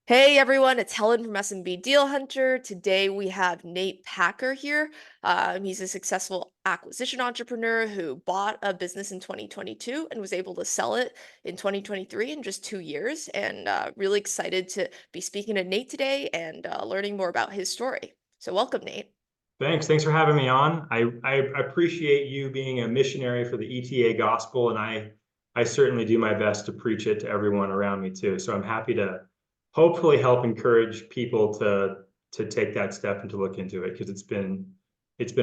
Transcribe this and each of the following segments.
Hey everyone, it's Helen from SMB Deal Hunter. Today we have Nate Packer here. He's a successful acquisition entrepreneur who bought a business in 2022 and was able to sell it in 2023 in just 2 years. And really excited to be speaking to Nate today and learning more about his story. So welcome, Nate. Thanks for having me on. I appreciate you being a missionary for the ETA gospel, and I certainly do my best to preach it to everyone around me too. So I'm happy to hopefully help encourage people to take that step and to look into it because it's been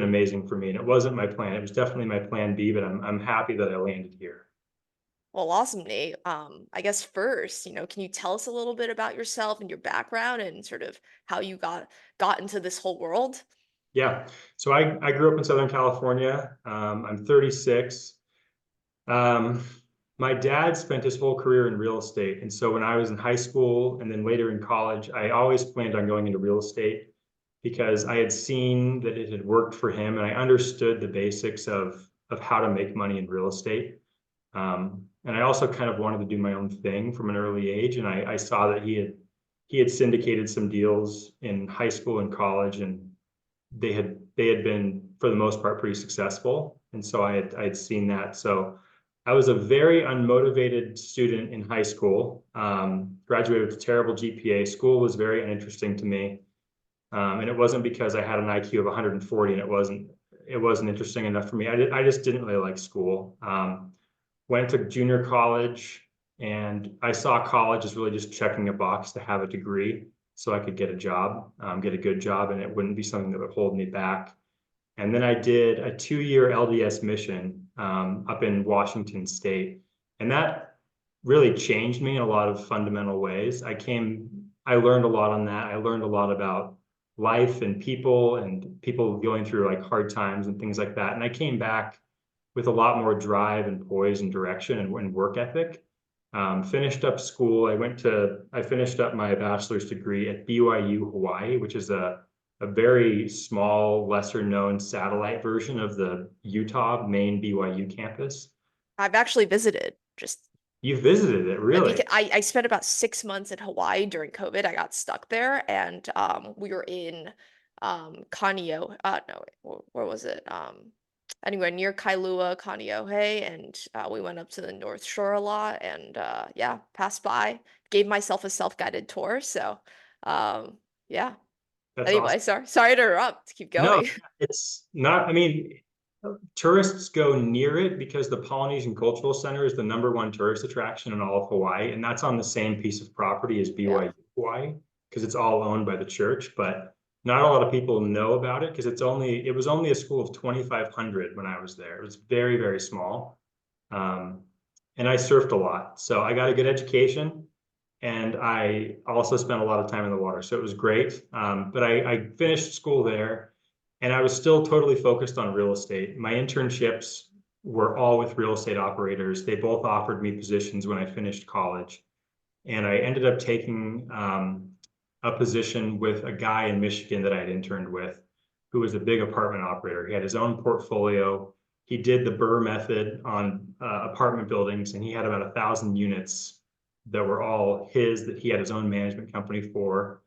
amazing for me. And it wasn't my plan. It was definitely my plan B, but I'm happy that I landed here. Well, awesome, Nate. I guess first, can you tell us a little bit about yourself and your background and sort of how you got into this whole world? Yeah. So I grew up in Southern California. I'm 36. Um, my dad spent his whole career in real estate. And so when I was in high school and then later in college, I always planned on going into real estate because I had seen that it had worked for him and I understood the basics of how to make money in real estate. And I also kind of wanted to do my own thing from an early age. And I saw that he had syndicated some deals in high school and college, and they had been for the most part pretty successful. And so I had seen that. So I was a very unmotivated student in high school. Graduated with a terrible GPA. School was very uninteresting to me, and it wasn't because I had an IQ of 140 and it wasn't interesting enough for me. I just didn't really like school. Went to junior college, and I saw college as really just checking a box to have a degree so I could get a job, get a good job, and it wouldn't be something that would hold me back. And then I did a 2-year LDS mission up in Washington State. And that really changed me in a lot of fundamental ways. I learned a lot on that. I learned a lot about life and people going through like hard times and things like that. And I came back with a lot more drive and poise and direction and work ethic. Finished up school. I finished up my bachelor's degree at BYU Hawaii, which is a very small, lesser known satellite version of the Utah main BYU campus. I've actually visited just You visited it, because really? I spent about 6 months in Hawaii during COVID. I got stuck there and we were in Kanio. No, where was it? Anywhere near Kailua, Kaneohe, and we went up to the North Shore a lot and yeah, passed by, gave myself a self-guided tour. So yeah. That's Anyway, awesome. sorry to interrupt. Keep No, going. it's not. I mean, tourists go near it because the Polynesian Cultural Center is the #1 tourist attraction in all of Hawaii, and that's on the same piece of property as Yeah. BYU Hawaii because it's all owned by the church. But not a lot of people know about it because it was only a school of 2,500 when I was there. It was very small, um, and I surfed a lot, so I got a good education. And I also spent a lot of time in the water, so it was great. But I finished school there, and I was still totally focused on real estate. My internships were all with real estate operators. They both offered me positions when I finished college, and I ended up taking a position with a guy in Michigan that I had interned with, who was a big apartment operator. He had his own portfolio. He did the Burr method on apartment buildings, and he had about 1,000 units that were all his that he had his own management company for.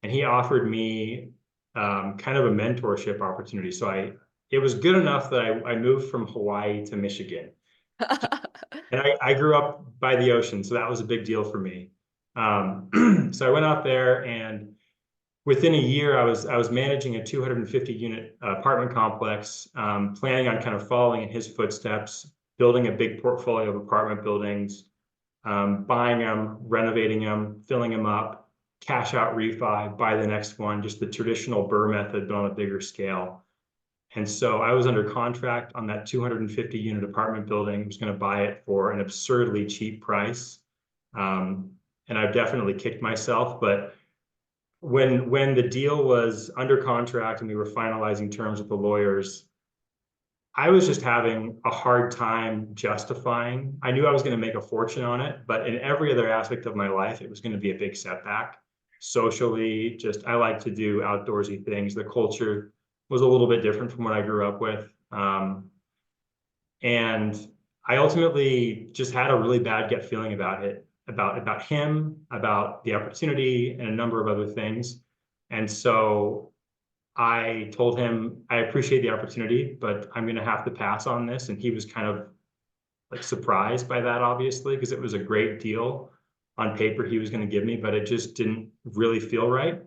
And he offered me kind of a mentorship opportunity. So it was good enough that I moved from Hawaii to Michigan. And I grew up by the ocean, so that was a big deal for me. So I went out there, and within a year, I was managing a 250 unit apartment complex, planning on kind of following in his footsteps, building a big portfolio of apartment buildings, buying them, renovating them, filling them up, cash out refi, buy the next one, just the traditional Burr method, but on a bigger scale. And so I was under contract on that 250 unit apartment building. I was going to buy it for an absurdly cheap price. Um, and I've definitely kicked myself. But when the deal was under contract and we were finalizing terms with the lawyers, I was just having a hard time justifying. I knew I was going to make a fortune on it, but in every other aspect of my life, it was going to be a big setback. Socially, just I like to do outdoorsy things. The culture was a little bit different from what I grew up with. And I ultimately just had a really bad gut feeling about it. about him, about the opportunity, and a number of other things. And so I told him, I appreciate the opportunity, but I'm going to have to pass on this. And he was kind of like surprised by that, obviously, because it was a great deal on paper he was going to give me, but it just didn't really feel right.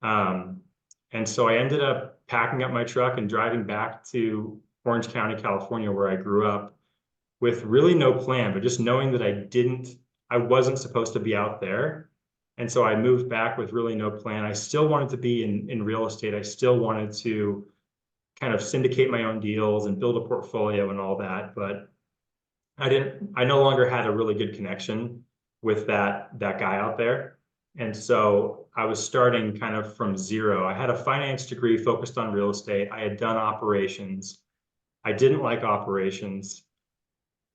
Um, and so I ended up packing up my truck and driving back to Orange County, California, where I grew up, with really no plan, but just knowing that I wasn't supposed to be out there. And so I moved back with really no plan. I still wanted to be in real estate. I still wanted to kind of syndicate my own deals and build a portfolio and all that. But I no longer had a really good connection with that guy out there. And so I was starting kind of from zero. I had a finance degree focused on real estate. I had done operations. I didn't like operations.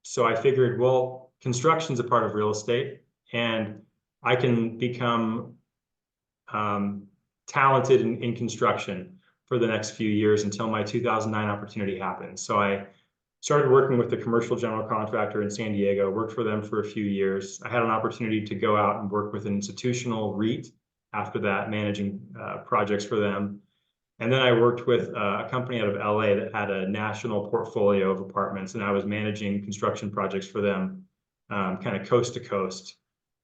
So I figured, well, construction's a part of real estate, and I can become um, talented in construction for the next few years until my 2009 opportunity happened. So I started working with a commercial general contractor in San Diego, worked for them for a few years. I had an opportunity to go out and work with an institutional REIT after that, managing projects for them. And then I worked with a company out of LA that had a national portfolio of apartments, and I was managing construction projects for them, kind of coast to coast,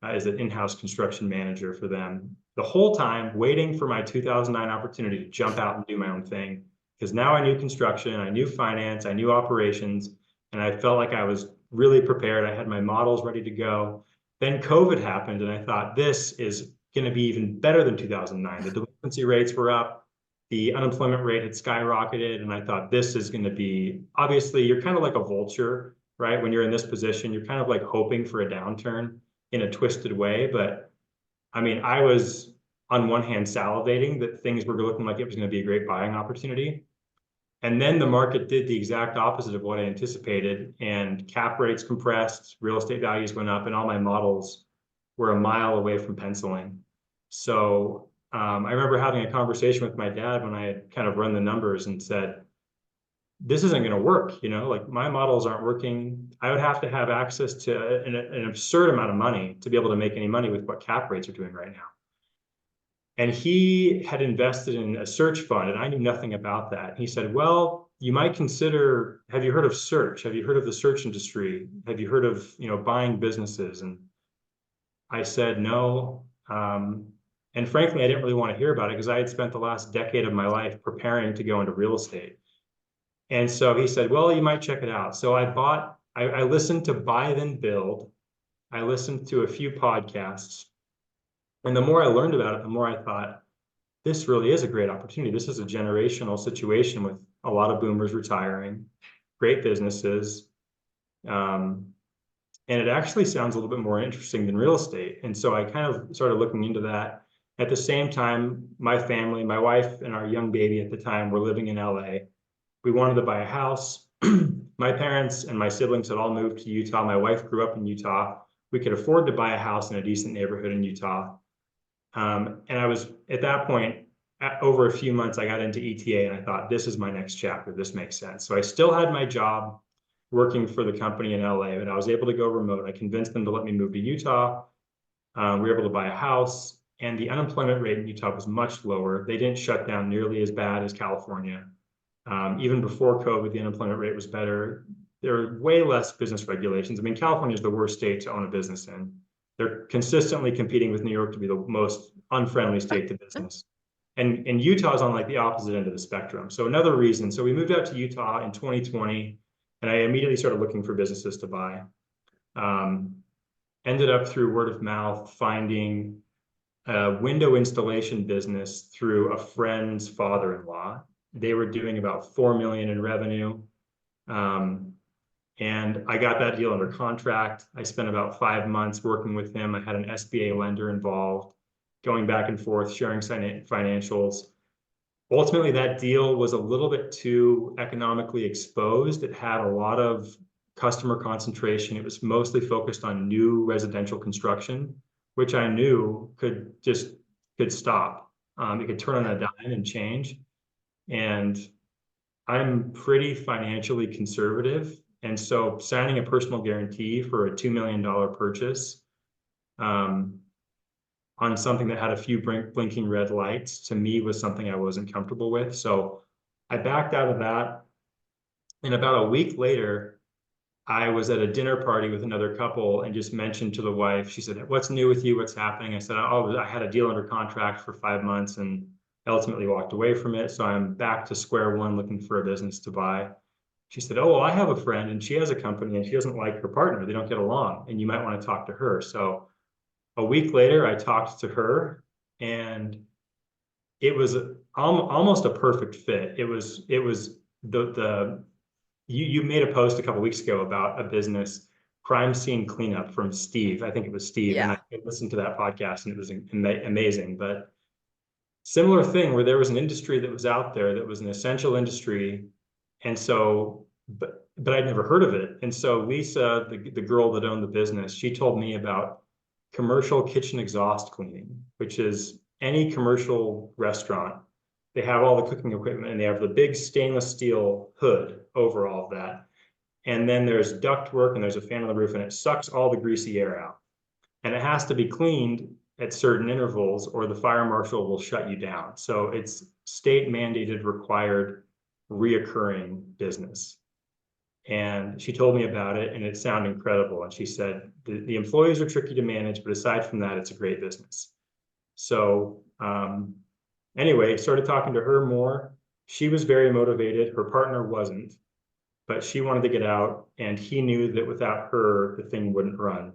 as an in-house construction manager for them. The whole time waiting for my 2009 opportunity to jump out and do my own thing, because now I knew construction, I knew finance, I knew operations, and I felt like I was really prepared. I had my models ready to go. Then COVID happened, and I thought this is going to be even better than 2009. The delinquency rates were up, the unemployment rate had skyrocketed, and I thought this is going to be, obviously you're kind of like a vulture, right? When you're in this position, you're kind of like hoping for a downturn in a twisted way. But I mean, I was on one hand salivating that things were looking like it was going to be a great buying opportunity. And then the market did the exact opposite of what I anticipated, and cap rates compressed, real estate values went up, and all my models were a mile away from penciling. So I remember having a conversation with my dad when I had kind of run the numbers and said, this isn't going to work. Like my models aren't working. I would have to have access to an absurd amount of money to be able to make any money with what cap rates are doing right now. And he had invested in a search fund, and I knew nothing about that. He said, well, you might consider, have you heard of search? Have you heard of the search industry? Have you heard of, buying businesses? And I said, no. And frankly, I didn't really want to hear about it because I had spent the last decade of my life preparing to go into real estate. And so he said, well, you might check it out. So I listened to Buy Then Build. I listened to a few podcasts. And the more I learned about it, the more I thought, this really is a great opportunity. This is a generational situation with a lot of boomers retiring, great businesses. And it actually sounds a little bit more interesting than real estate. And so I kind of started looking into that. At the same time, my family, my wife and our young baby at the time were living in LA. We wanted to buy a house. My parents and my siblings had all moved to Utah. My wife grew up in Utah. We could afford to buy a house in a decent neighborhood in Utah. And I was at that point, over a few months, I got into ETA and I thought, this is my next chapter. This makes sense. So I still had my job working for the company in LA, but I was able to go remote. I convinced them to let me move to Utah. We were able to buy a house, and the unemployment rate in Utah was much lower. They didn't shut down nearly as bad as California. Even before COVID, the unemployment rate was better. There are way less business regulations. I mean, California is the worst state to own a business in. They're consistently competing with New York to be the most unfriendly state to business. And Utah is on like the opposite end of the spectrum. So another reason. So we moved out to Utah in 2020, and I immediately started looking for businesses to buy. Ended up through word of mouth finding a window installation business through a friend's father-in-law. They were doing about 4 million in revenue. And I got that deal under contract. I spent about 5 months working with him. I had an SBA lender involved, going back and forth, sharing financials. Ultimately, that deal was a little bit too economically exposed. It had a lot of customer concentration. It was mostly focused on new residential construction, which I knew could stop. It could turn on a dime and change. And I'm pretty financially conservative. And so signing a personal guarantee for a $2 million purchase um, on something that had a few blinking red lights, to me, was something I wasn't comfortable with. So I backed out of that. And about a week later, I was at a dinner party with another couple and just mentioned to the wife, she said, "What's new with you? What's happening?" I said, "Oh, I had a deal under contract for 5 months and I ultimately walked away from it. So I'm back to square one looking for a business to buy." She said, "Oh, well, I have a friend and she has a company and she doesn't like her partner. They don't get along and you might want to talk to her." So a week later, I talked to her and it was almost a perfect fit. It was the you made a post a couple weeks ago about a business, crime scene cleanup, from Steve. I think it was Steve, and I Yeah. listened to that podcast and it was amazing. But similar thing where there was an industry that was out there that was an essential industry, and so but I'd never heard of it. And so Lisa, the girl that owned the business, she told me about commercial kitchen exhaust cleaning, which is any commercial restaurant. They have all the cooking equipment and they have the big stainless steel hood over all of that. And then there's duct work and there's a fan on the roof and it sucks all the greasy air out. And it has to be cleaned at certain intervals or the fire marshal will shut you down. So it's state mandated, required, reoccurring business. And she told me about it and it sounded incredible. And she said, the employees are tricky to manage, but aside from that, it's a great business. So anyway, started talking to her more. She was very motivated. Her partner wasn't, but she wanted to get out and he knew that without her, the thing wouldn't run.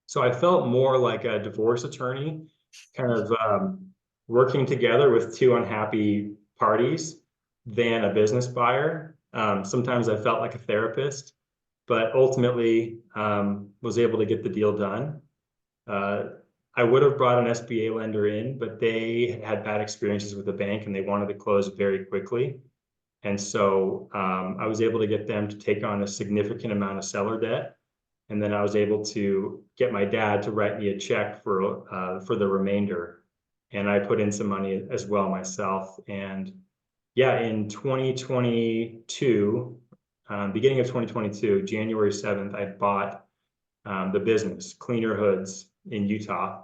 So I felt more like a divorce attorney, kind of working together with two unhappy parties than a business buyer. Sometimes I felt like a therapist, but ultimately was able to get the deal done. Uh, I would have brought an SBA lender in, but they had bad experiences with the bank and they wanted to close very quickly. And so I was able to get them to take on a significant amount of seller debt. And then I was able to get my dad to write me a check for the remainder. And I put in some money as well myself. And yeah, in 2022, beginning of 2022, January 7th, I bought the business, Cleaner Hoods in Utah,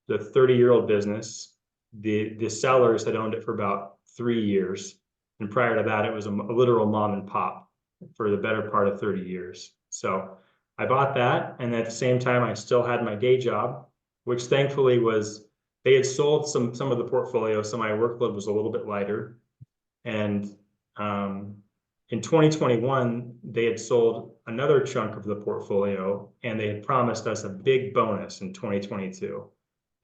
the 30-year-old business. The sellers had owned it for about 3 years. And prior to that, it was a literal mom and pop for the better part of 30 years. So I bought that. And at the same time, I still had my day job, which thankfully was, they had sold some of the portfolio. So my workload was a little bit lighter. And um, in 2021, they had sold another chunk of the portfolio and they had promised us a big bonus in 2022.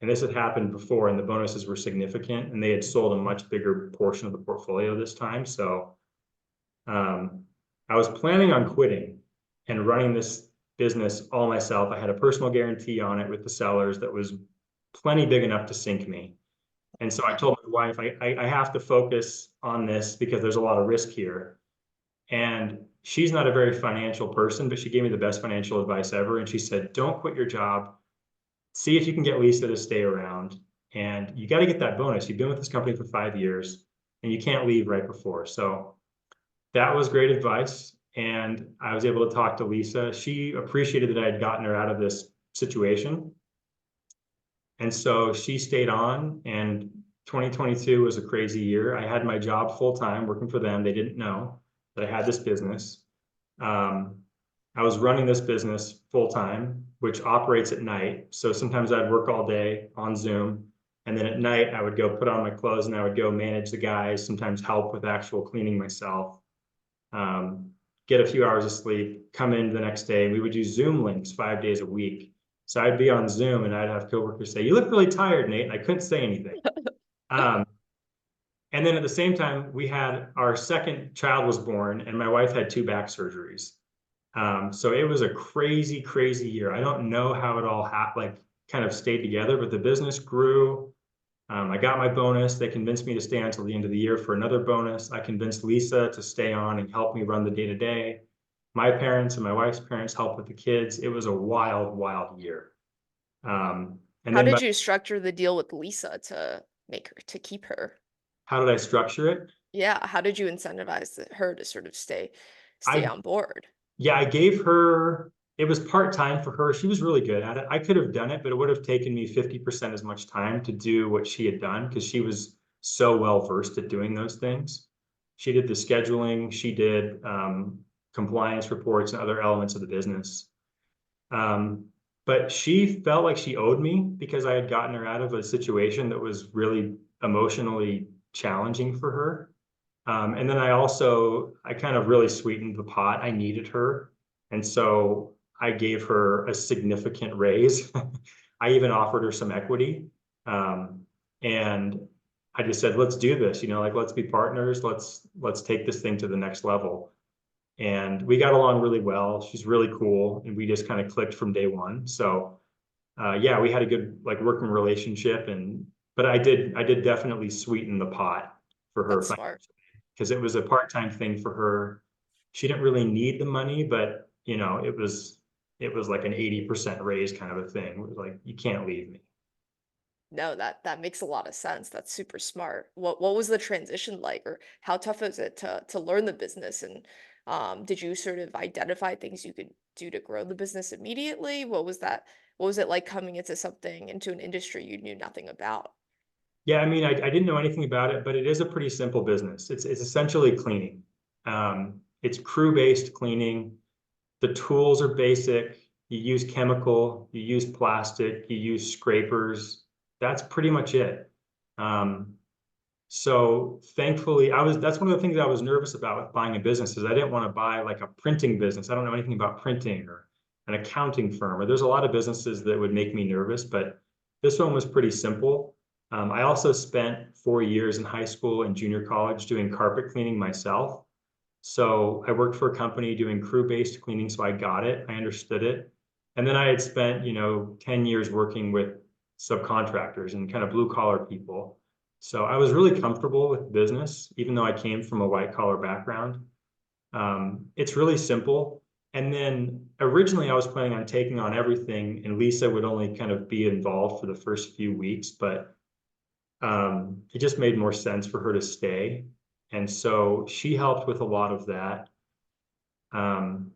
And this had happened before and the bonuses were significant and they had sold a much bigger portion of the portfolio this time. So I was planning on quitting and running this business all myself. I had a personal guarantee on it with the sellers that was plenty big enough to sink me. And so I told my wife, I have to focus on this because there's a lot of risk here. And she's not a very financial person, but she gave me the best financial advice ever. And she said, don't quit your job. See if you can get Lisa to stay around. And you got to get that bonus. You've been with this company for 5 years and you can't leave right before. So that was great advice. And I was able to talk to Lisa. She appreciated that I had gotten her out of this situation. And so she stayed on, and 2022 was a crazy year. I had my job full time working for them. They didn't know that I had this business. Um, I was running this business full time, which operates at night. So sometimes I'd work all day on Zoom. And then at night, I would go put on my clothes and I would go manage the guys, sometimes help with actual cleaning myself, um, get a few hours of sleep, come in the next day. We would do Zoom links 5 days a week. So I'd be on Zoom and I'd have coworkers say, "You look really tired, Nate." And I couldn't say anything. Um, and then at the same time, we had our second child was born and my wife had two back surgeries. So it was a crazy, crazy year. I don't know how it all kind of stayed together, but the business grew. I got my bonus. They convinced me to stay on until the end of the year for another bonus. I convinced Lisa to stay on and help me run the day to day. My parents and my wife's parents helped with the kids. It was a wild, wild year. And How then did you structure the deal with Lisa to make her to keep her? how did I structure it? Yeah, how did you incentivize her to sort of stay I on board? Yeah, I gave her it was part-time for her. She was really good at it. I could have done it, but it would have taken me 50% as much time to do what she had done because she was so well versed at doing those things. She did the scheduling, she did compliance reports and other elements of the business. Um, but she felt like she owed me because I had gotten her out of a situation that was really emotionally challenging for her. And then I kind of really sweetened the pot. I needed her. And so I gave her a significant raise. I even offered her some equity. Um, and I just said, let's do this, like let's be partners. Let's take this thing to the next level. And we got along really well. She's really cool. And we just kind of clicked from day one. So yeah, we had a good like working relationship but I did definitely sweeten the pot for her That's smart. financially because it was a part-time thing for her. She didn't really need the money, but it was like an 80% raise kind of a thing. It was like, you can't leave me. No, that makes a lot of sense. That's super smart. What was the transition like, or how tough is it to learn the business? And did you sort of identify things you could do to grow the business immediately? What was that? What was it like coming into an industry you knew nothing about? Yeah, I mean, I didn't know anything about it, but it is a pretty simple business. It's essentially cleaning. It's crew-based cleaning. The tools are basic. You use chemical, you use plastic, you use scrapers. That's pretty much it. Um, so thankfully, that's one of the things I was nervous about with buying a business is I didn't want to buy like a printing business. I don't know anything about printing or an accounting firm, or there's a lot of businesses that would make me nervous, but this one was pretty simple. I also spent 4 years in high school and junior college doing carpet cleaning myself. So I worked for a company doing crew-based cleaning, so I got it, I understood it. And then I had spent, 10 years working with subcontractors and kind of blue collar people. So I was really comfortable with business, even though I came from a white collar background. It's really simple. And then originally I was planning on taking on everything, and Lisa would only kind of be involved for the first few weeks, but it just made more sense for her to stay. And so she helped with a lot of that. Um,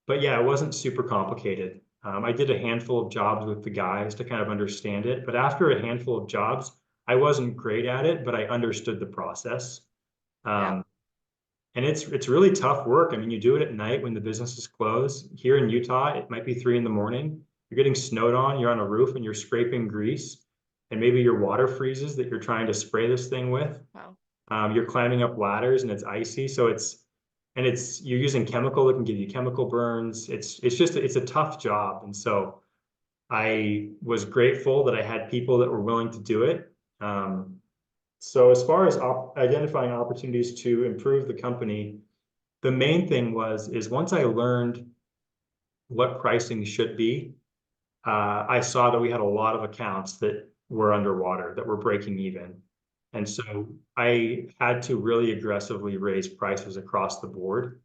but yeah, it wasn't super complicated. I did a handful of jobs with the guys to kind of understand it. But after a handful of jobs, I wasn't great at it, but I understood the process. Yeah. Um, and it's really tough work. I mean, you do it at night when the business is closed. Here in Utah, it might be 3 in the morning. You're getting snowed on, you're on a roof and you're scraping grease. And maybe your water freezes that you're trying to spray this thing with. Wow. You're climbing up ladders and it's icy, so you're using chemical that can give you chemical burns. It's a tough job, and so I was grateful that I had people that were willing to do it. So as far as identifying opportunities to improve the company, the main thing is once I learned what pricing should be, I saw that we had a lot of accounts that were underwater, that were breaking even. And so I had to really aggressively raise prices across the board.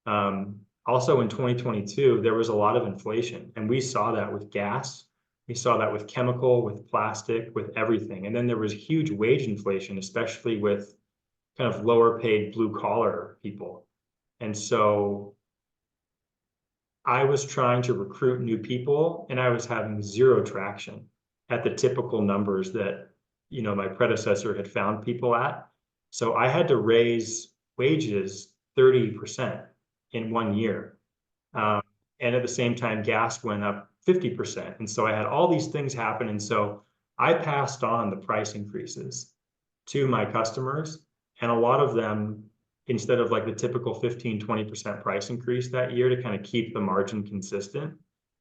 Also in 2022, there was a lot of inflation, and we saw that with gas. We saw that with chemical, with plastic, with everything. And then there was huge wage inflation, especially with kind of lower paid blue collar people. And so I was trying to recruit new people and I was having zero traction at the typical numbers that, my predecessor had found people at. So I had to raise wages 30% in 1 year. Wow. Um, and at the same time, gas went up 50%. And so I had all these things happen. And so I passed on the price increases to my customers. And a lot of them, instead of like the typical 15-20% price increase that year to kind of keep the margin consistent,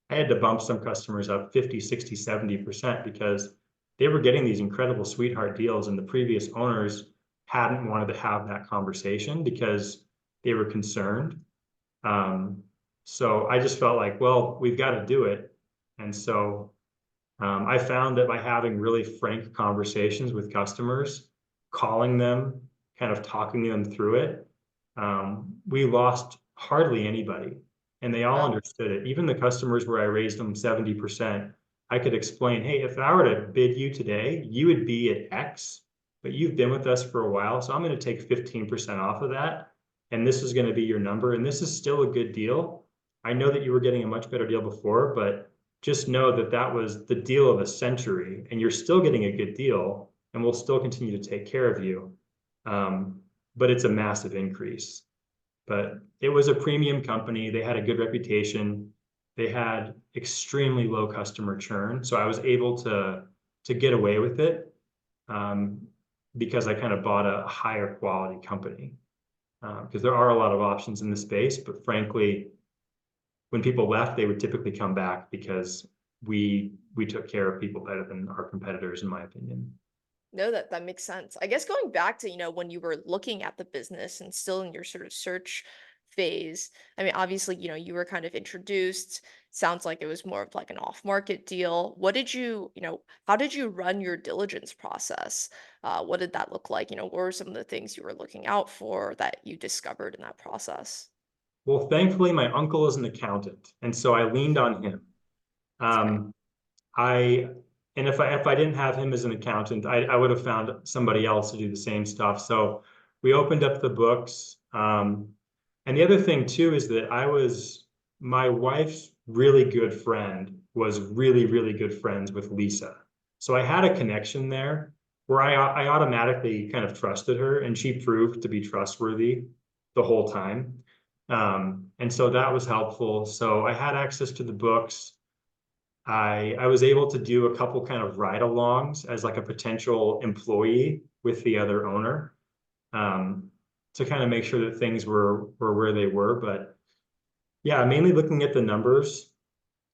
I had to bump some customers up 50, 60, 70% because they were getting these incredible sweetheart deals. And the previous owners hadn't wanted to have that conversation because they were concerned. Um, so I just felt like, well, we've got to do it. And so I found that by having really frank conversations with customers, calling them, kind of talking them through it, we lost hardly anybody. And they all Wow. understood it. Even the customers where I raised them 70%, I could explain, hey, if I were to bid you today, you would be at X, but you've been with us for a while. So I'm going to take 15% off of that. And this is going to be your number. And this is still a good deal. I know that you were getting a much better deal before, but just know that that was the deal of a century, and you're still getting a good deal, and we'll still continue to take care of you. Um, but it's a massive increase. But it was a premium company. They had a good reputation. They had extremely low customer churn. So I was able to get away with it um, because I kind of bought a higher quality company. Because there are a lot of options in the space, but frankly, when people left, they would typically come back because we took care of people better than our competitors, in my opinion. No, that makes sense. I guess going back to, when you were looking at the business and still in your sort of search phase, I mean, obviously, you were kind of introduced. Sounds like it was more of like an off-market deal. What did how did you run your diligence process? What did that look like? What were some of the things you were looking out for that you discovered in that process? Well, thankfully, my uncle is an accountant, and so I leaned on him. Okay. Um, I and if I didn't have him as an accountant, I would have found somebody else to do the same stuff. So we opened up the books. And the other thing too is that my wife's really good friend was really, really good friends with Lisa. So I had a connection there where I automatically kind of trusted her, and she proved to be trustworthy the whole time. And so that was helpful. So I had access to the books. I was able to do a couple kind of ride-alongs as like a potential employee with the other owner, um, to kind of make sure that things were where they were. But yeah, mainly looking at the numbers.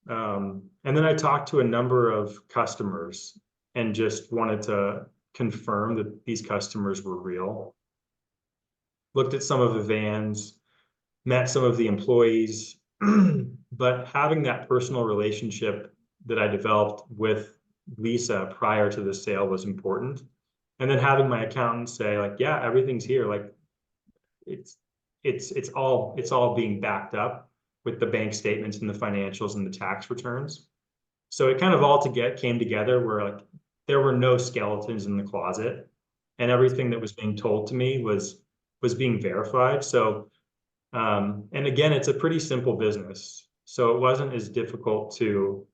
And then I talked to a number of customers and just wanted to confirm that these customers were real. Looked at some of the vans, met some of the employees, but having that personal relationship that I developed with Lisa prior to the sale was important. And then having my accountant say, like, yeah, everything's here. Like it's it's all being backed up with the bank statements and the financials and the tax returns. So it kind of all to get came together where like there were no skeletons in the closet, and everything that was being told to me was being verified. So and again, it's a pretty simple business, so it wasn't as difficult to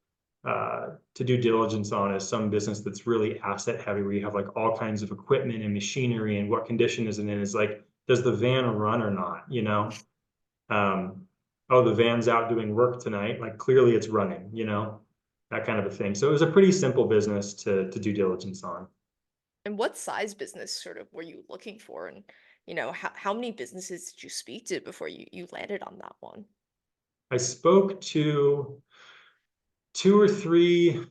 do diligence on as some business that's really asset heavy, where you have like all kinds of equipment and machinery, and what condition is it in? Is like, does the van run or not? Um, oh, the van's out doing work tonight. Like clearly it's running. That kind of a thing. So it was a pretty simple business to do diligence on. And what size business sort of were you looking for? And, how many businesses did you speak to before you landed on that one? I spoke to two or three.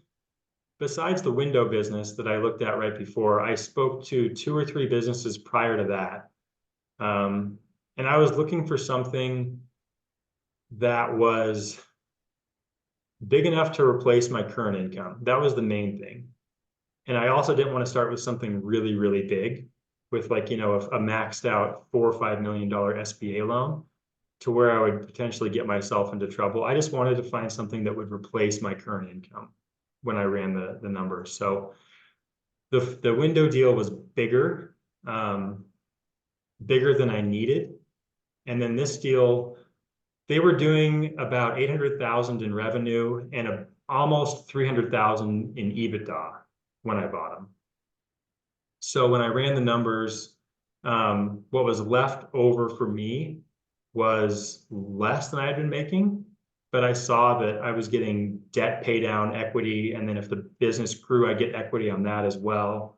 Besides the window business that I looked at right before, I spoke to two or three businesses prior to that. Um, and I was looking for something that was big enough to replace my current income. That was the main thing. And I also didn't want to start with something really, really big with like, a maxed out $4 or $5 million SBA loan to where I would potentially get myself into trouble. I just wanted to find something that would replace my current income when I ran the numbers. So the window deal was bigger, um, bigger than I needed. And then this deal, they were doing about 800,000 in revenue and almost 300,000 in EBITDA when I bought them. So when I ran the numbers, what was left over for me was less than I had been making, but I saw that I was getting debt pay down equity, and then if the business grew, I get equity on that as well.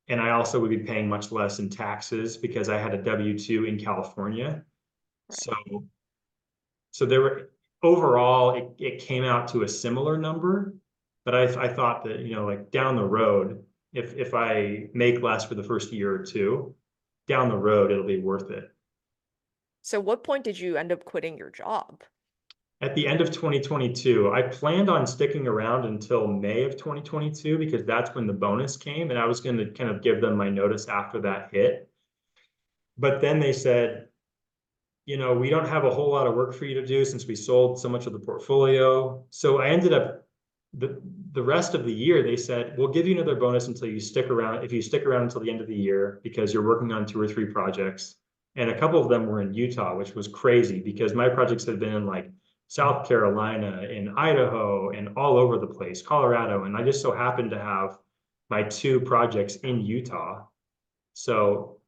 And I also would be paying much less in taxes because I had a W-2 in California. So Right. there were overall it came out to a similar number, but I thought that, like down the road, if I make less for the first year or two, down the road it'll be worth it. So what point did you end up quitting your job? At the end of 2022, I planned on sticking around until May of 2022 because that's when the bonus came, and I was going to kind of give them my notice after that hit. But then they said, we don't have a whole lot of work for you to do since we sold so much of the portfolio. So I ended up the rest of the year, they said, we'll give you another bonus until you stick around. If you stick around until the end of the year, because you're working on two or three projects. And a couple of them were in Utah, which was crazy because my projects had been in like South Carolina, in Idaho, and all over the place, Colorado. And I just so happened to have my two projects in Utah. So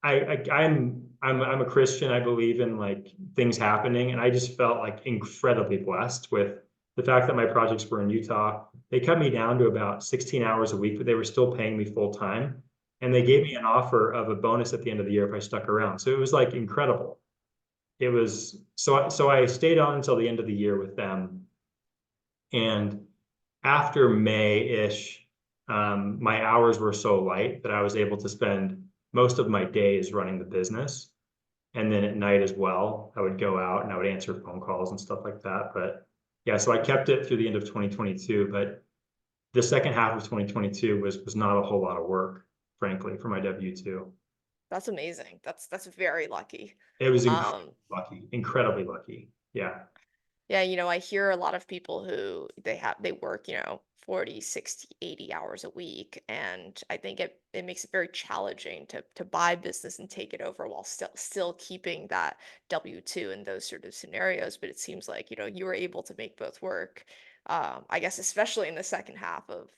I'm a Christian. I believe in like things happening, and I just felt like incredibly blessed with the fact that my projects were in Utah. They cut me down to about 16 hours a week, but they were still paying me full time. And they gave me an offer of a bonus at the end of the year if I stuck around. So it was like incredible. It was so I stayed on until the end of the year with them. And after May-ish, my hours were so light that I was able to spend most of my days running the business. And then at night as well, I would go out and I would answer phone calls and stuff like that. But yeah, so I kept it through the end of 2022. But the second half of 2022 was not a whole lot of work, frankly, for my W-2. That's amazing. That's very lucky. It was Um, incredibly lucky. Yeah. Yeah, I hear a lot of people who they work, 40, 60, 80 hours a week, and I think it makes it very challenging to buy business and take it over while still keeping that W-2 in those sort of scenarios. But it seems like, you were able to make both work. I guess especially in the second half of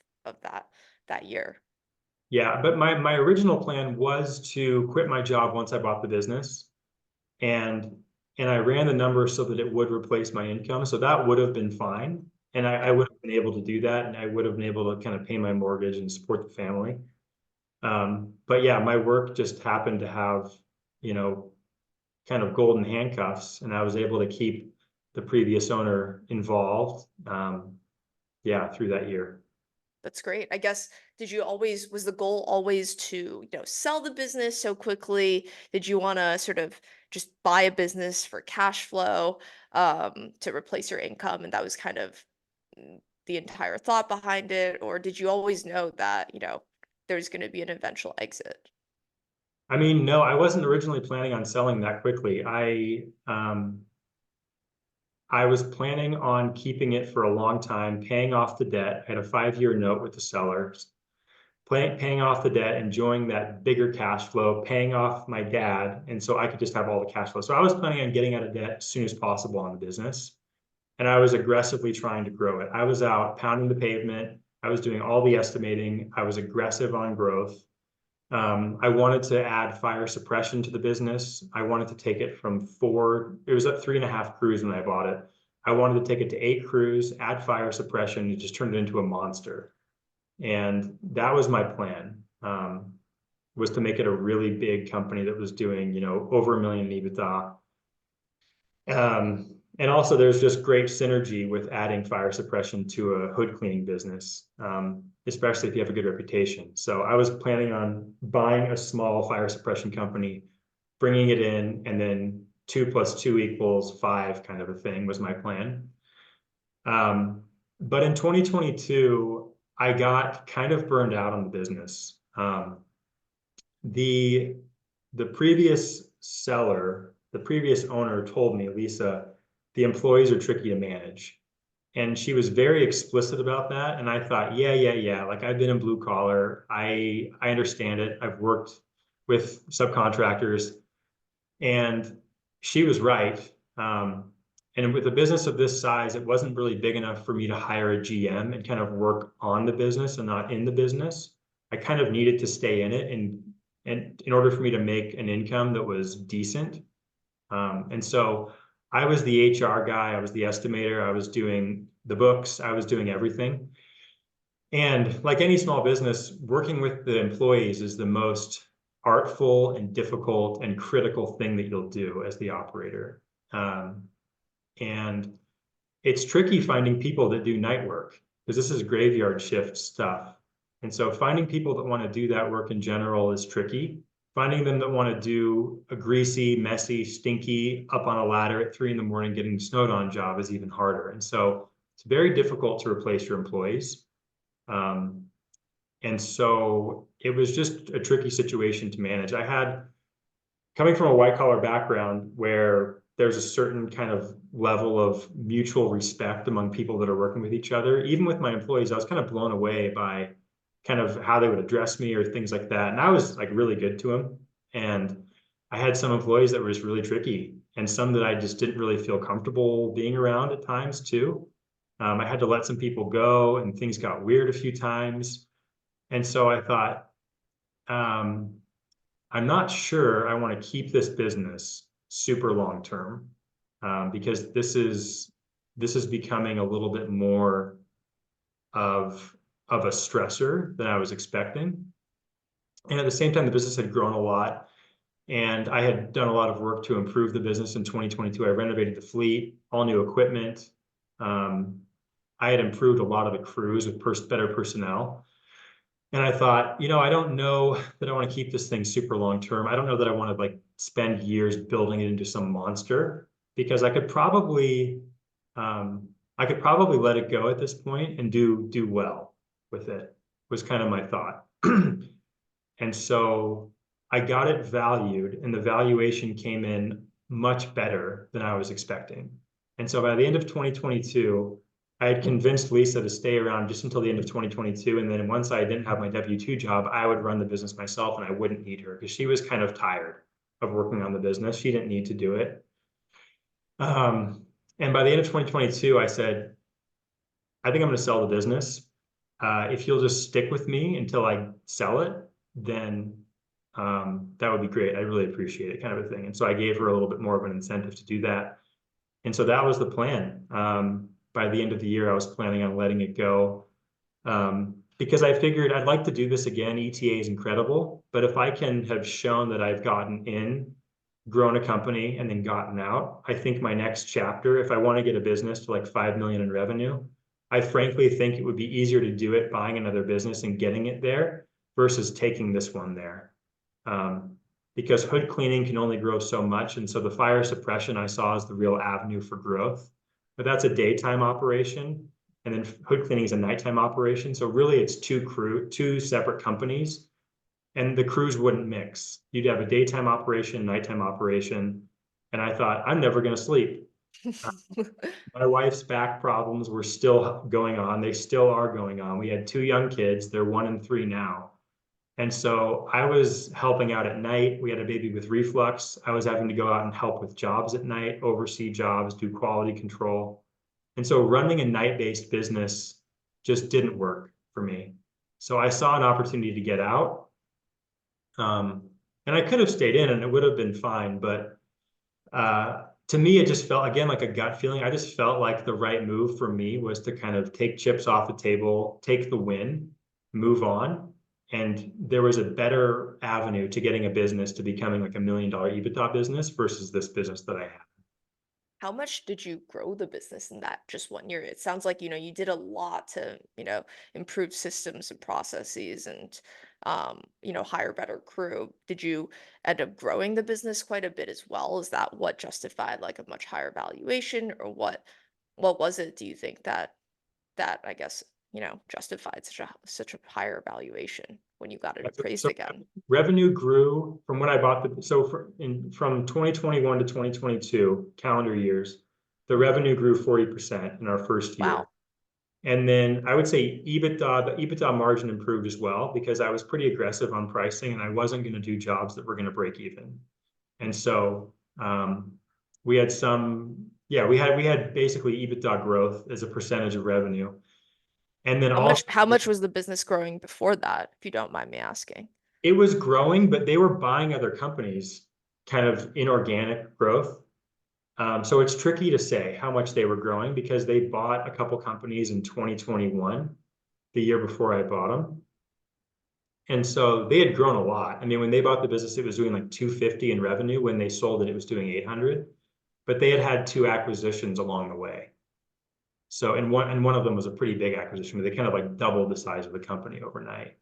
that year. Yeah, but my original plan was to quit my job once I bought the business, and I ran the numbers so that it would replace my income. So that would have been fine. And I Yeah, would have been able to do that, and I would have been able to kind of pay my mortgage and support the family. But yeah, my work just happened to have, you know, kind of golden handcuffs, and I was able to keep the previous owner involved. Yeah, through that year. that's great. I guess, was the goal always to, sell the business so quickly? Did you want to sort of just buy a business for cash flow, to replace your income? And that was kind of the entire thought behind it? Or did you always know that, there's going to be an eventual exit? I mean, no, I wasn't originally planning on selling that quickly. I was planning on keeping it for a long time, paying off the debt. I had a 5-year note with the sellers, paying off the debt, enjoying that bigger cash flow, paying off my dad. And so I could just have all the cash flow. So I was planning on getting out of debt as soon as possible on the business. And I was aggressively trying to grow it. I was out pounding the pavement. I was doing all the estimating. I was aggressive on growth. I wanted to add fire suppression to the business. I wanted to take it from four, it was at 3.5 crews when I bought it. I wanted to take it to 8 crews, add fire suppression, and just turn it into a monster. And that was my plan, was to make it a really big company that was doing, over 1 million in EBITDA. And also there's just great synergy with adding fire suppression to a hood cleaning business, especially if you have a good reputation. So I was planning on buying a small fire suppression company, bringing it in, and then 2 + 2 = 5 kind of a thing was my plan. But in 2022, I got kind of burned out on the business. The the previous seller, the previous owner told me, Lisa, the employees are tricky to manage. And she was very explicit about that. And I thought, yeah, yeah, yeah. Like I've been in blue collar. I understand it. I've worked with subcontractors. And she was right. And with a business of this size, it wasn't really big enough for me to hire a GM and kind of work on the business and not in the business. I kind of needed to stay in it and in order for me to make an income that was decent. And so I was the HR guy, I was the estimator, I was doing the books, I was doing everything. And like any small business, working with the employees is the most artful and difficult and critical thing that you'll do as the operator. And it's tricky finding people that do night work because this is graveyard shift stuff. And so finding people that want to do that work in general is tricky. Finding them that want to do a greasy, messy, stinky, up on a ladder at 3 in the morning getting snowed on job is even harder. And so it's very difficult to replace your employees. Um, and so it was just a tricky situation to manage. I had, coming from a white collar background where there's a certain kind of level of mutual respect among people that are working with each other. Even with my employees, I was kind of blown away by kind of how they would address me or things like that. And I was like really good to them. And I had some employees that were just really tricky. and some that I just didn't really feel comfortable being around at times too. I had to let some people go, and things got weird a few times. And so I thought, um, I'm not sure I want to keep this business super long term, because this is becoming a little bit more of a stressor than I was expecting. And at the same time, the business had grown a lot, and I had done a lot of work to improve the business in 2022. I renovated the fleet, all new equipment. Um, I had improved a lot of the crews with better personnel. And I thought, I don't know that I want to keep this thing super long term. I don't know that I want to like spend years building it into some monster, because um, I could probably let it go at this point and do well with it, was kind of my thought. And so I got it valued, and the valuation came in much better than I was expecting. And so by the end of 2022, I had convinced Lisa to stay around just until the end of 2022. And then once I didn't have my W-2 job, I would run the business myself and I wouldn't need her, because she was kind of tired of working on the business. She didn't need to do it. And by the end of 2022, I said, I think I'm going to sell the business. If you'll just stick with me until I sell it, then that would be great. I really appreciate it, kind of a thing. And so I gave her a little bit more of an incentive to do that. And so that was the plan. By the end of the year, I was planning on letting it go, because I figured I'd like to do this again. ETA is incredible, but if I can have shown that I've gotten in, grown a company, and then gotten out, I think my next chapter, if I want to get a business to like 5 million in revenue, I frankly think it would be easier to do it buying another business and getting it there versus taking this one there. Um, because hood cleaning can only grow so much. And so the fire suppression I saw as the real avenue for growth, but that's a daytime operation. And then hood cleaning is a nighttime operation. So really it's two separate companies, and the crews wouldn't mix. You'd have a daytime operation, nighttime operation. And I thought, I'm never going to sleep. Uh, my wife's back problems were still going on. They still are going on. We had two young kids. They're 1 and 3 now. And so I was helping out at night. We had a baby with reflux. I was having to go out and help with jobs at night, oversee jobs, do quality control. And so running a night-based business just didn't work for me. So I saw an opportunity to get out. And I could have stayed in and it would have been fine. But to me, it just felt again like a gut feeling. I just felt like the right move for me was to kind of take chips off the table, take the win, move on. And there was a better avenue to getting a business to becoming like $1 million EBITDA business versus this business that I had. How much did you grow the business in that just 1 year? It sounds like, you did a lot to, improve systems and processes and, hire better crew. Did you end up growing the business quite a bit as well? Is that what justified like a much higher valuation, or what was it, do you think that I guess, justified such a higher valuation when you got it appraised So again? revenue grew from when I bought from 2021 to 2022 calendar years, the revenue grew 40% in our first year. Wow. And then I would say the EBITDA margin improved as well, because I was pretty aggressive on pricing and I wasn't going to do jobs that were going to break even. And so we had we had basically EBITDA growth as a percentage of revenue. And then also How much was the business growing before that, if you don't mind me asking? it was growing, but they were buying other companies, kind of inorganic growth. So it's tricky to say how much they were growing, because they bought a couple companies in 2021, the year before I bought them. And so they had grown a lot. I mean, when they bought the business, it was doing like 250 in revenue. When they sold it, it was doing 800. But they had had two acquisitions along the way. So and one of them was a pretty big acquisition, but they kind of like doubled the size of the company overnight.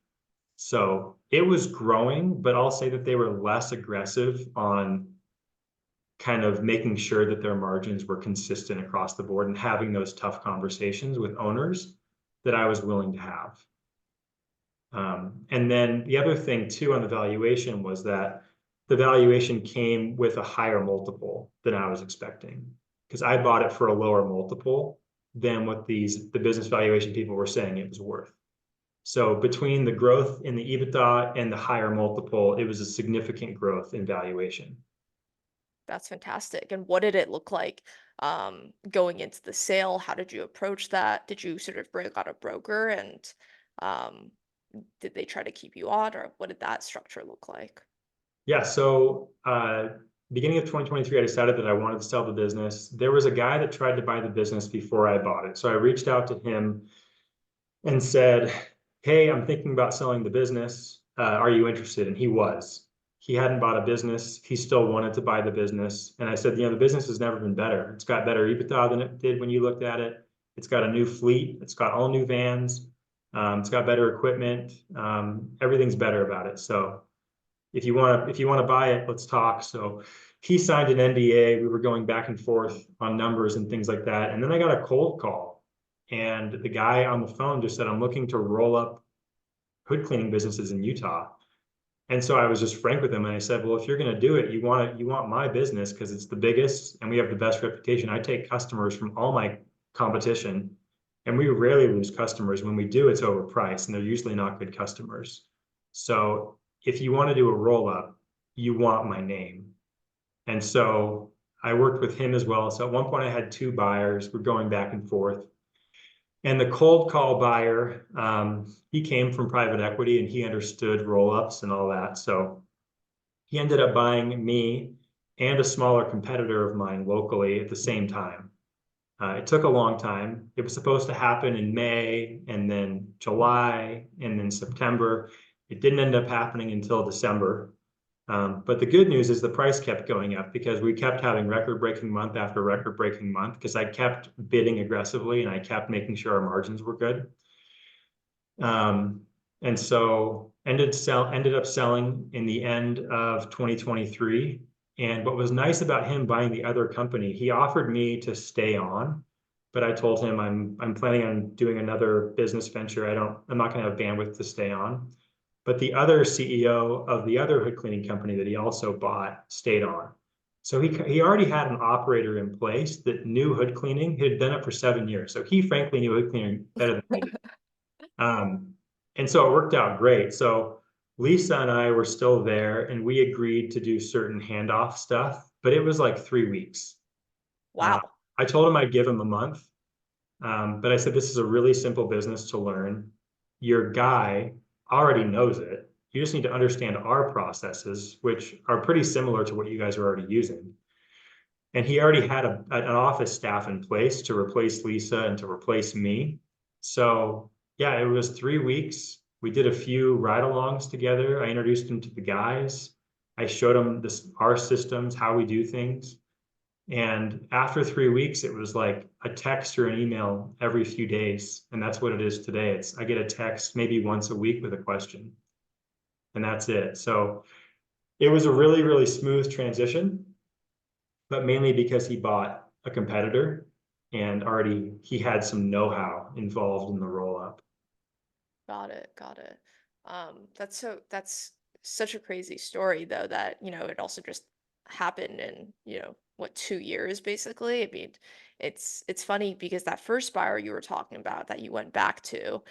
So it was growing, but I'll say that they were less aggressive on kind of making sure that their margins were consistent across the board and having those tough conversations with owners that I was willing to have. And then the other thing too on the valuation was that the valuation came with a higher multiple than I was expecting, because I bought it for a lower multiple than what the business valuation people were saying it was worth. So between the growth in the EBITDA and the higher multiple, it was a significant growth in valuation. That's fantastic. And what did it look like going into the sale? How did you approach that? Did you sort of bring on a broker and um, did they try to keep you on, or what did that structure look like? Yeah, so beginning of 2023, I decided that I wanted to sell the business. There was a guy that tried to buy the business before I bought it. So I reached out to him and said, "Hey, I'm thinking about selling the business. Are you interested?" And he was. He hadn't bought a business. He still wanted to buy the business. And I said, the business has never been better. It's got better EBITDA than it did when you looked at it. It's got a new fleet. It's got all new vans. It's got better equipment. Everything's better about it. So if you want to buy it, let's talk. So he signed an NDA. We were going back and forth on numbers and things like that. And then I got a cold call, and the guy on the phone just said, "I'm looking to roll up hood cleaning businesses in Utah." And so I was just frank with him, and I said, "Well, if you're going to do it, you want my business because it's the biggest and we have the best reputation. I take customers from all my competition, and we rarely lose customers. When we do, it's overpriced, and they're usually not good customers. So if you want to do a roll up, you want my name." And so I worked with him as well. So at one point, I had two buyers. We're going back and forth. And the cold call buyer, he came from private equity and he understood roll ups and all that. So he ended up buying me and a smaller competitor of mine locally at the same time. It took a long time. It was supposed to happen in May and then July and then September. It didn't end up happening until December. But the good news is the price kept going up because we kept having record-breaking month after record-breaking month because I kept bidding aggressively and I kept making sure our margins were good. Um, and so ended up selling in the end of 2023. And what was nice about him buying the other company, he offered me to stay on, but I told him I'm planning on doing another business venture. I'm not going to have bandwidth to stay on. But the other CEO of the other hood cleaning company that he also bought stayed on. So he already had an operator in place that knew hood cleaning. He had done it for 7 years. So he frankly knew hood cleaning better than I did. Um, and so it worked out great. So Lisa and I were still there and we agreed to do certain handoff stuff, but it was like 3 weeks. Uh, Wow. I told him I'd give him a month, but I said, this is a really simple business to learn. Your guy already knows it. You just need to understand our processes, which are pretty similar to what you guys are already using. And he already had an office staff in place to replace Lisa and to replace me. So yeah, it was 3 weeks. We did a few ride-alongs together. I introduced him to the guys. I showed him our systems, how we do things. And after 3 weeks, it was like a text or an email every few days. And that's what it is today. I get a text maybe once a week with a question, and that's it. So it was a really, really smooth transition, but mainly because he bought a competitor and already he had some know-how involved in the roll-up. Got it, got it. That's such a crazy story though that, it also just happened in, what, 2 years basically. I mean, it's funny because that first buyer you were talking about that you went back to,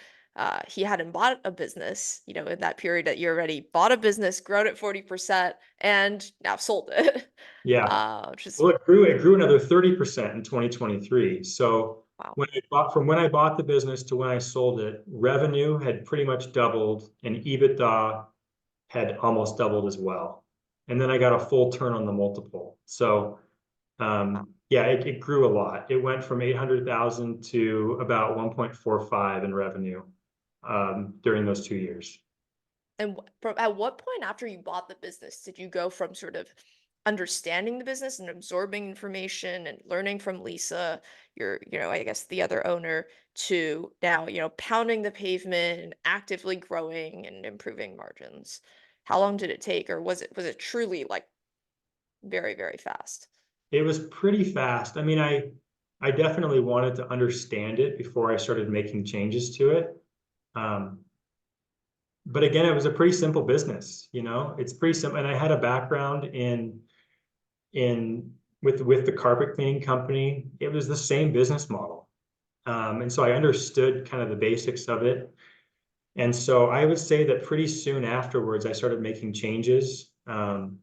he hadn't bought a business, in that period that you already bought a business, grown it 40% and now sold it. Yeah. Which is Well, it grew another 30% in 2023. So wow. when I bought the business to when I sold it, revenue had pretty much doubled and EBITDA had almost doubled as well. And then I got a full turn on the multiple. So yeah, it grew a lot. It went from 800,000 to about 1.45 in revenue during those 2 years. And from at what point after you bought the business did you go from sort of understanding the business and absorbing information and learning from Lisa, I guess the other owner, to now, pounding the pavement and actively growing and improving margins? How long did it take, or was it truly like very, very fast? It was pretty fast. I mean, I definitely wanted to understand it before I started making changes to it. Um, but again, it was a pretty simple business, it's pretty simple. And I had a background in with the carpet cleaning company. It was the same business model. And so I understood kind of the basics of it. And so I would say that pretty soon afterwards, I started making changes. And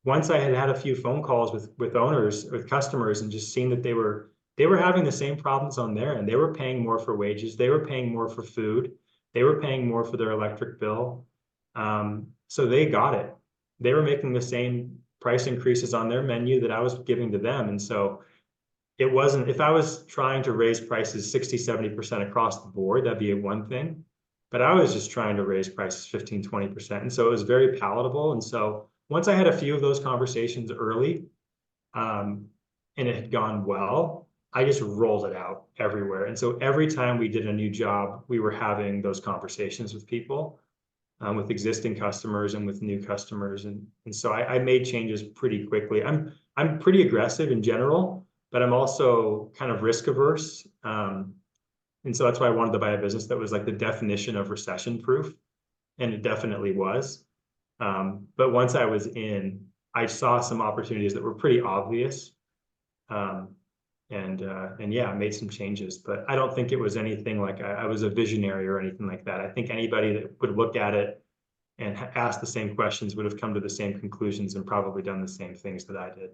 once I had had a few phone calls with owners, with customers, and just seen that they were having the same problems on their end. They were paying more for wages, they were paying more for food, they were paying more for their electric bill. So they got it. They were making the same price increases on their menu that I was giving to them. And so it wasn't, if I was trying to raise prices 60, 70% across the board, that'd be one thing. But I was just trying to raise prices 15, 20%. And so it was very palatable. And so once I had a few of those conversations early, um, and it had gone well, I just rolled it out everywhere. And so every time we did a new job, we were having those conversations with people, with existing customers and with new customers. And so I made changes pretty quickly. I'm pretty aggressive in general, but I'm also kind of risk averse. And so that's why I wanted to buy a business that was like the definition of recession proof. And it definitely was. But once I was in, I saw some opportunities that were pretty obvious. Um, and yeah, I made some changes, but I don't think it was anything like I was a visionary or anything like that. I think anybody that would look at it and asked the same questions would have come to the same conclusions and probably done the same things that I did.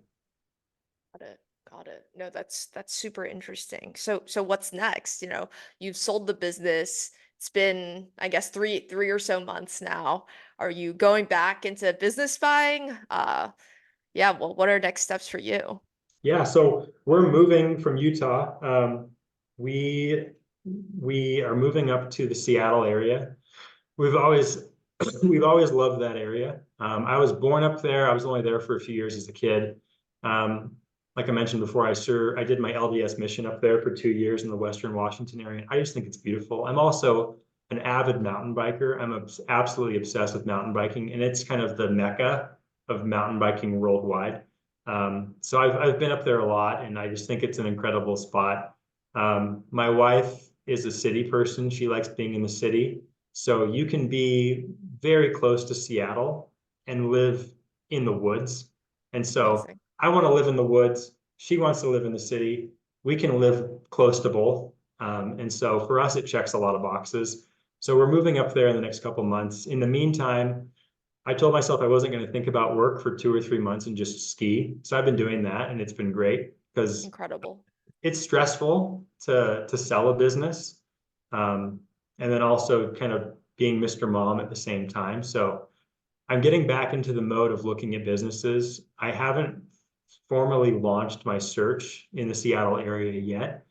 Got it. Got it. No, that's super interesting. So what's next? You know, you've sold the business. It's been, I guess, three or so months now. Are you going back into business buying? Yeah, well, what are next steps for you? Yeah, so we're moving from Utah. We we are moving up to the Seattle area. We've always we've always loved that area. I was born up there. I was only there for a few years as a kid. Um, like I mentioned before, I did my LDS mission up there for 2 years in the Western Washington area. I just think it's beautiful. I'm also an avid mountain biker. I'm absolutely obsessed with mountain biking, and it's kind of the mecca of mountain biking worldwide. So I've been up there a lot, and I just think it's an incredible spot. My wife is a city person. She likes being in the city. So you can be very close to Seattle and live in the woods. And so Amazing. I want to live in the woods. She wants to live in the city. We can live close to both. And so for us, it checks a lot of boxes. So we're moving up there in the next couple months. In the meantime, I told myself I wasn't going to think about work for 2 or 3 months and just ski. So I've been doing that, and it's been great because Incredible. it's stressful to sell a business, um, and then also kind of being Mr. Mom at the same time. So I'm getting back into the mode of looking at businesses. I haven't formally launched my search in the Seattle area yet,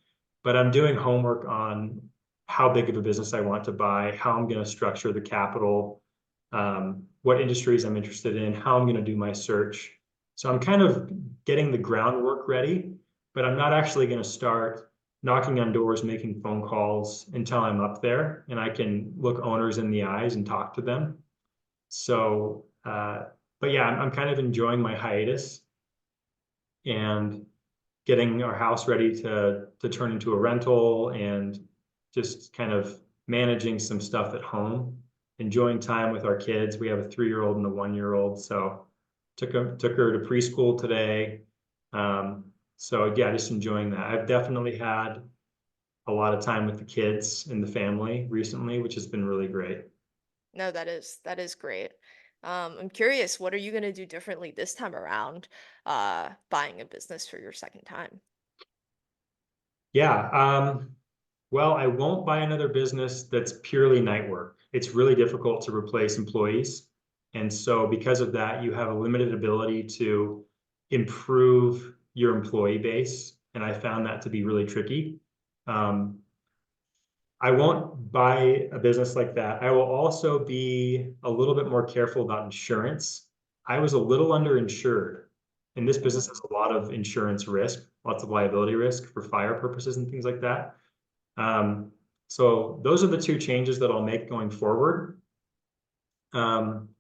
but I'm doing homework on how big of a business I want to buy, how I'm going to structure the capital, what industries I'm interested in, how I'm going to do my search. So I'm kind of getting the groundwork ready, but I'm not actually going to start knocking on doors, making phone calls until I'm up there and I can look owners in the eyes and talk to them. So, but yeah, I'm kind of enjoying my hiatus and getting our house ready to turn into a rental and just kind of managing some stuff at home, enjoying time with our kids. We have a 3-year-old and a 1-year-old, so took her to preschool today. So yeah, just enjoying that. I've definitely had a lot of time with the kids and the family recently, which has been really great. No, that is great. I'm curious, what are you gonna do differently this time around, buying a business for your second time? Yeah. Well, I won't buy another business that's purely night work. It's really difficult to replace employees. And so because of that, you have a limited ability to improve your employee base. And I found that to be really tricky. Um, I won't buy a business like that. I will also be a little bit more careful about insurance. I was a little underinsured, and this business Mhm. has a lot of insurance risk, lots of liability risk for fire purposes and things like that. Um, so those are the two changes that I'll make going forward. Um,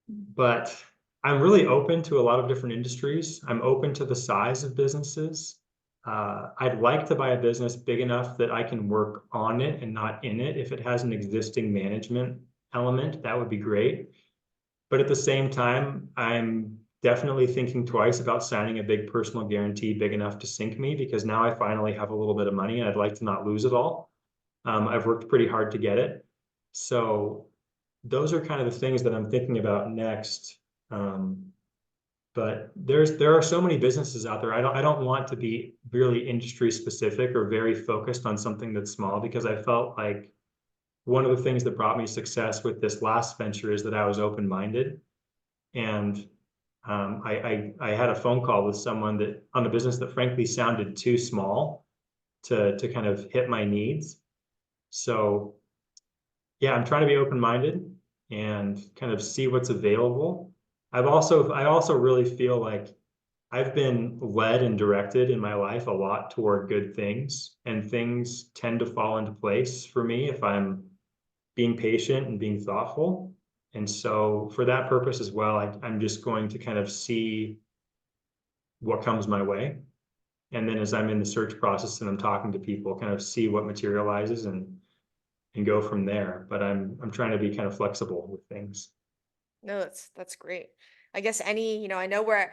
but I'm really open to a lot of different industries. I'm open to the size of businesses. I'd like to buy a business big enough that I can work on it and not in it. If it has an existing management element, that would be great. But at the same time, I'm definitely thinking twice about signing a big personal guarantee big enough to sink me because now I finally have a little bit of money and I'd like to not lose it all. I've worked pretty hard to get it. So those are kind of the things that I'm thinking about next. Um, But there are so many businesses out there. I don't want to be really industry specific or very focused on something that's small, because I felt like one of the things that brought me success with this last venture is that I was open-minded. And I had a phone call with someone that on a business that frankly sounded too small to kind of hit my needs. So yeah, I'm trying to be open-minded and kind of see what's available. I also really feel like I've been led and directed in my life a lot toward good things, and things tend to fall into place for me if I'm being patient and being thoughtful. And so for that purpose as well, I'm just going to kind of see what comes my way. And then as I'm in the search process and I'm talking to people, kind of see what materializes and go from there. But I'm trying to be kind of flexible with things. No, that's great. I guess any, I know we're,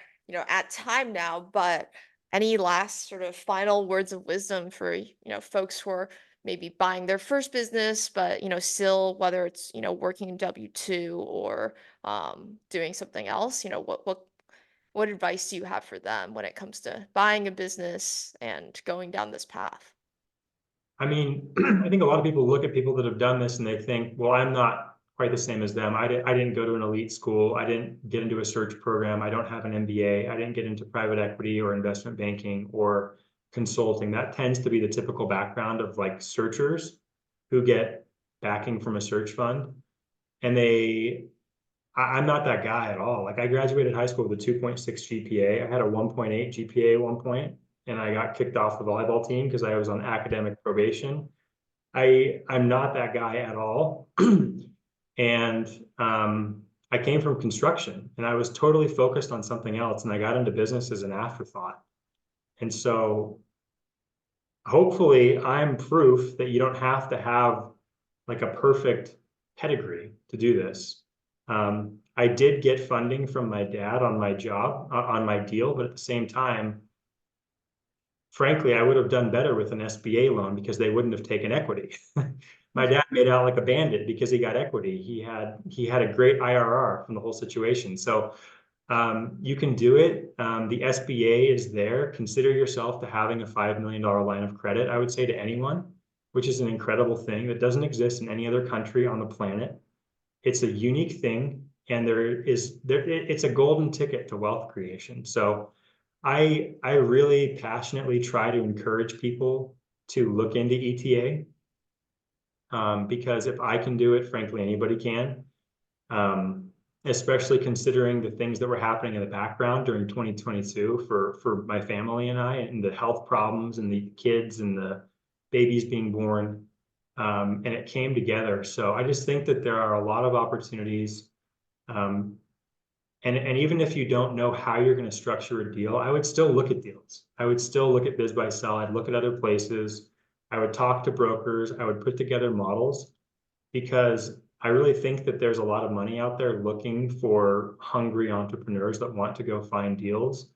at time now, but any last sort of final words of wisdom for, folks who are maybe buying their first business, but, still whether it's, working W-2 or doing something else, what advice do you have for them when it comes to buying a business and going down this path? I mean, I think a lot of people look at people that have done this and they think, well, I'm not quite the same as them. I didn't go to an elite school. I didn't get into a search program. I don't have an MBA. I didn't get into private equity or investment banking or consulting. That tends to be the typical background of like searchers who get backing from a search fund. And I'm not that guy at all. Like I graduated high school with a 2.6 GPA. I had a 1.8 GPA at one point, and I got kicked off the volleyball team because I was on academic probation. I'm not that guy at all. And I came from construction and I was totally focused on something else, and I got into business as an afterthought. And so hopefully I'm proof that you don't have to have like a perfect pedigree to do this. I did get funding from my dad on my job, on my deal, but at the same time, frankly, I would have done better with an SBA loan because they wouldn't have taken equity. My dad made out like a bandit because he got equity. He had a great IRR from the whole situation. So you can do it. The SBA is there. Consider yourself to having a $5 million line of credit, I would say to anyone, which is an incredible thing that doesn't exist in any other country on the planet. It's a unique thing, and it's a golden ticket to wealth creation. So I really passionately try to encourage people to look into ETA, because if I can do it, frankly, anybody can. Um, Especially considering the things that were happening in the background during 2022 for my family and I, and the health problems and the kids and the babies being born. And it came together. So I just think that there are a lot of opportunities. Um, and even if you don't know how you're going to structure a deal, I would still look at deals. I would still look at biz buy sell. I'd look at other places. I would talk to brokers. I would put together models, because I really think that there's a lot of money out there looking for hungry entrepreneurs that want to go find deals.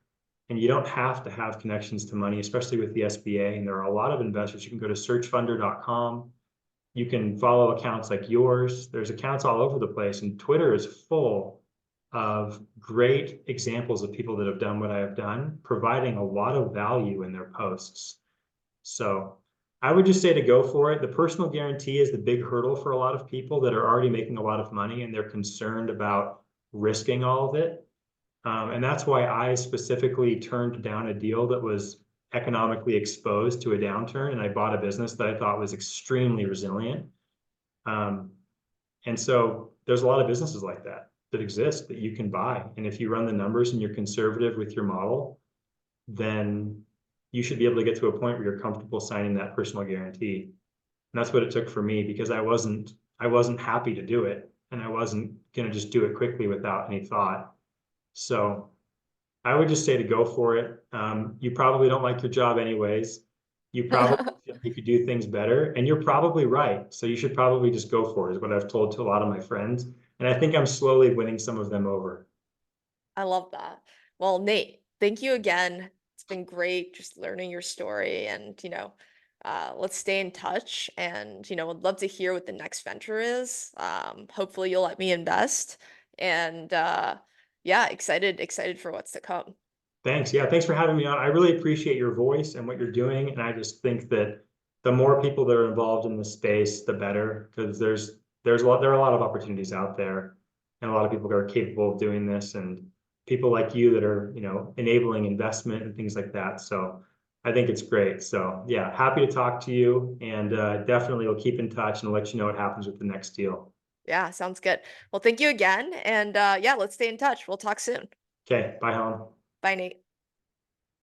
And you don't have to have connections to money, especially with the SBA. And there are a lot of investors. You can go to searchfunder.com. You can follow accounts like yours. There's accounts all over the place, and Twitter is full of great examples of people that have done what I have done, providing a lot of value in their posts. So I would just say to go for it. The personal guarantee is the big hurdle for a lot of people that are already making a lot of money and they're concerned about risking all of it. And that's why I specifically turned down a deal that was economically exposed to a downturn. And I bought a business that I thought was extremely resilient. Um, and so there's a lot of businesses like that that exist that you can buy. And if you run the numbers and you're conservative with your model, then you should be able to get to a point where you're comfortable signing that personal guarantee. And that's what it took for me, because I wasn't happy to do it, and I wasn't going to just do it quickly without any thought. So I would just say to go for it. You probably don't like your job anyways. You probably feel you could do things better, and you're probably right. So you should probably just go for it, is what I've told to a lot of my friends. And I think I'm slowly winning some of them over. I love that. Well, Nate, thank you again. It's been great just learning your story and, let's stay in touch and, would love to hear what the next venture is. Hopefully you'll let me invest and Yeah, excited for what's to come. Thanks. Yeah, thanks for having me on. I really appreciate your voice and what you're doing, and I just think that the more people that are involved in this space, the better, because there are a lot of opportunities out there, and a lot of people that are capable of doing this, and people like you that are, enabling investment and things like that. So I think it's great. So yeah, happy to talk to you, and definitely we'll keep in touch and let you know what happens with the next deal. Yeah, sounds good. Well, thank you again, and yeah, let's stay in touch. We'll talk soon. Okay, bye, Helen. Bye, Nate.